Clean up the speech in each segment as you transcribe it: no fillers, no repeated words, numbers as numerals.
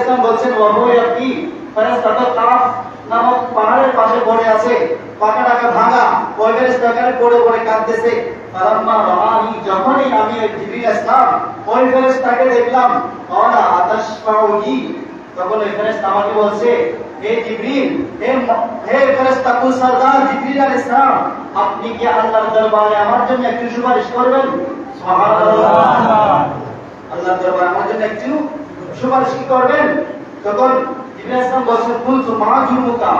ইসলাম বলছেন ওয়াহুয়া কি ফেরেশতা তো কাফ নামক পাহাড়ের পাশে পড়ে আছে, পাকা টাকা ভাঙা, ওই ফেরেশতাকে পড়ে পড়ে কাঁদতেছে। ফালাম্মা রাআনি, যখনই আমি জিবরিল ইসলাম ওই ফেরেশতাকে দেখলাম, ওয়ালা আতাশফাউহি, তখন ওই ফেরেশতা আমাকে বলছে, হে জিবরিল, হে ফেরেশতা কুল সরদার জিবরিল আলাইহিস সালাম, আপনি কি আল্লাহর দরবারে আমার জন্য একটু সুপারিশ করবেন? সুবহানাল্লাহ, আল্লাহর দরবারে আমার জন্য একটু সুপারিশ কি করবেন? তখন জিবরিল ইসলাম বলছেন, কুলতু মা জুরমুকা,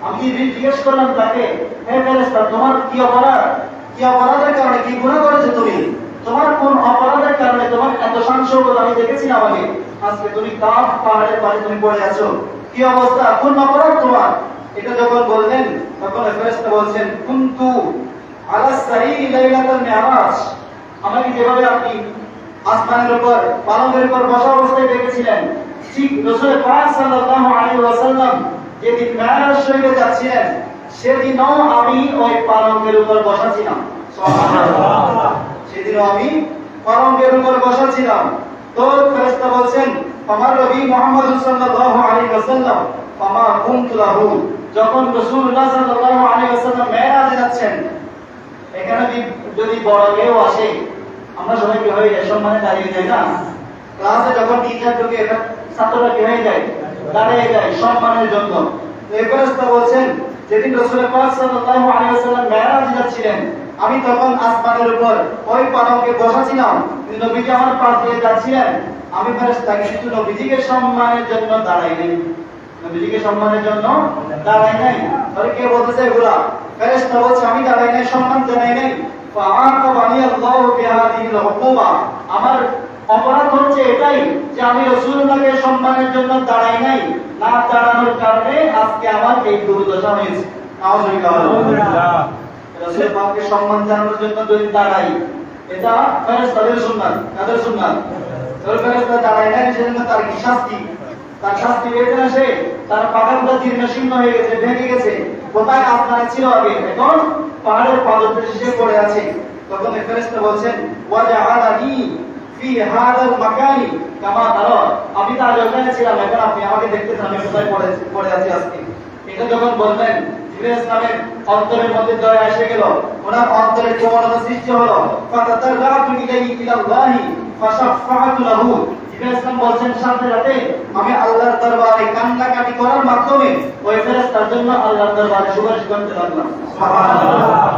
আমি জিজ্ঞেস করলাম তাকে, হে ফেরেশতা তোমার কি অপরাধ, কি অপরাধের কারণে, কি গুনাহ করেছো তুমি, তোমার কোন অপরাধের কারণে তোমার এত সাংসর্গ আমি দেখেছিলাম আগে, আজকে তুমি কাফ পাহাড়ের পাশে তুমি পড়ে আছো, কি অবস্থা, কোন অপরাধ তোমার? এটা যখন বললেন তখন ফেরেশতা বলছেন, কুনতু আলা সারিরি লাইলাতুল মিরাজ, আমাকে যেভাবে আপনি আসমানের উপর পালঙ্কের উপর বসা অবস্থায় দেখেছিলেন, ঠিক রাসূল পাক সাল্লাল্লাহু আলাইহি ওয়াসাল্লাম যেদিন মেরাজ শরীফে যাচ্ছিলেন সেদিনও আমি ওই পালঙ্কের উপর বসা ছিলাম। সুবহানাল্লাহ, সেদিনও আমি পালঙ্কের উপর বসা ছিলাম। তো ফেরেশতা বলছেন, আমার নবী মুহাম্মদ সাল্লাল্লাহু আলাইহি ওয়াসাল্লাম ফামা কুনতু লাহু, যখন রাসূলুল্লাহ সাল্লাল্লাহু আলাইহি ওয়াসাল্লাম মেরাজে যাচ্ছেন, এখানে যদি বড় কেউ আসে আমরা সবাই কি হয়ে যায়, সম্মানে দাঁড়িয়ে যাই না, ক্লাসে যখন টিচার ঢুকে ছাত্ররা কি হয়ে যায়, দাঁড়িয়ে যায় সম্মানের জন্য। এই ফেরেশতা বলছেন, যেদিন রাসূল পাক সাল্লাল্লাহু আলাইহি ওয়াসাল্লাম মেরাজে যাচ্ছিলেন আমি তখন আসমানের উপর ওই পালঙ্কে বসা ছিলাম, নবীজি আমার পাশ দিয়ে যাচ্ছিলেন, আমি ফেরেশতা কিন্তু নবীজিকে সম্মানের জন্য দাঁড়াই নাই, নবীজিকে সম্মানের জন্য দাঁড়াই নাই। আরে কে বলতেছে এগুলা? ফেরেশতা বলছে আমি দাঁড়াই নাই, সম্মান জানাই নাই। ফাআকাবানি আল্লাহু বিহাদিহিল উকুবা, আমার অপরাধ হচ্ছে এটাই যে আমি রাসূলুল্লাহকে সম্মানের জন্য দাঁড়াই নাই, না দাঁড়ানোর কারণে আজকে আমার এই দুর্দশা হয়েছে। নাউযুবিল্লাহ, রাসূল পাককে সম্মান জানানোর জন্য যদি দাঁড়াই, এটা ফেরেশতাদের সুন্নাত, কাদের সুন্নাত? ফেরেশতা দাঁড়ায় নাই, সেজন্য তার কি শাস্তি, তার শাস্তি পেতে না, সে তার পাখাগুলো জীর্ণ শীর্ণ হয়ে গেছে, ভেঙে গেছে, কোথায় আসমানে ছিল আগে, এখন পাহাড়ের পাদদেশে সে পড়ে আছে। তখন ফেরেশতা বলছেন, ওয়াজআলানি ফি হাদাল মাকানি কামা তারা, আমি তো আগে ওখানে ছিলাম, এখন আপনি আমাকে দেখতেছেন আমি কোথায় পড়ে আছি আজকে। এটা যখন বললেন জিবরিল ইসলামের অন্তরের মধ্যে দয়া এসে গেল, ওনার অন্তরে কোমলতা সৃষ্টি হলো। ফাতাতারাতু ইলাইহি ইলাল্লাহি ফাশাফাআতু লাহু, জিবরিল ইসলাম বলছেন সাথে সাথে আমি আল্লাহর দরবারে কান্নাকাটি করার মাধ্যমে ওই ফেরেশতার জন্য আল্লাহর দরবারে সুপারিশ করতে লাগলাম। সুবহানাল্লাহ,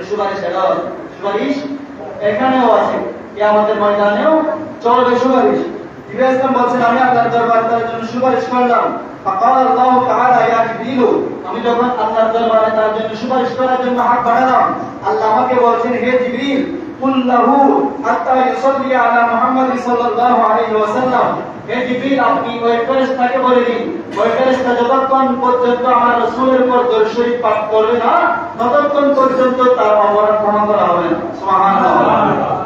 সুপারিশ এলো, সুপারিশ এখানেও আছে, কিয়ামতের ময়দানেও চলবে সুপারিশ। জিবরিল ইসলাম বলছেন আমি আল্লাহর দরবারে তার জন্য সুপারিশ করলাম। ফাকাল আল্লাহু তাআলা ইয়া জিবরিল, আমি যখন আল্লাহর দরবারে তার জন্য সুপারিশ করার জন্য হাত বাড়ালাম, আল্লাহ আমাকে বলছেন, হে জিবরিল কুল লাহু হাত্তা ইউসাল্লি আলা মুহাম্মাদ সাল্লাল্লাহু আলাইহি ওয়াসাল্লাম, হে জিবরিল আপনি ওই ফেরেশতাকে বলে দিন, ওই ফেরেশতা যতক্ষণ পর্যন্ত আমার রাসূলের উপর দরুদ শরীফ পাঠ করবে না ততক্ষণ পর্যন্ত তার অপরাধ ক্ষমা করা হবে না। সুবহানাল্লাহ।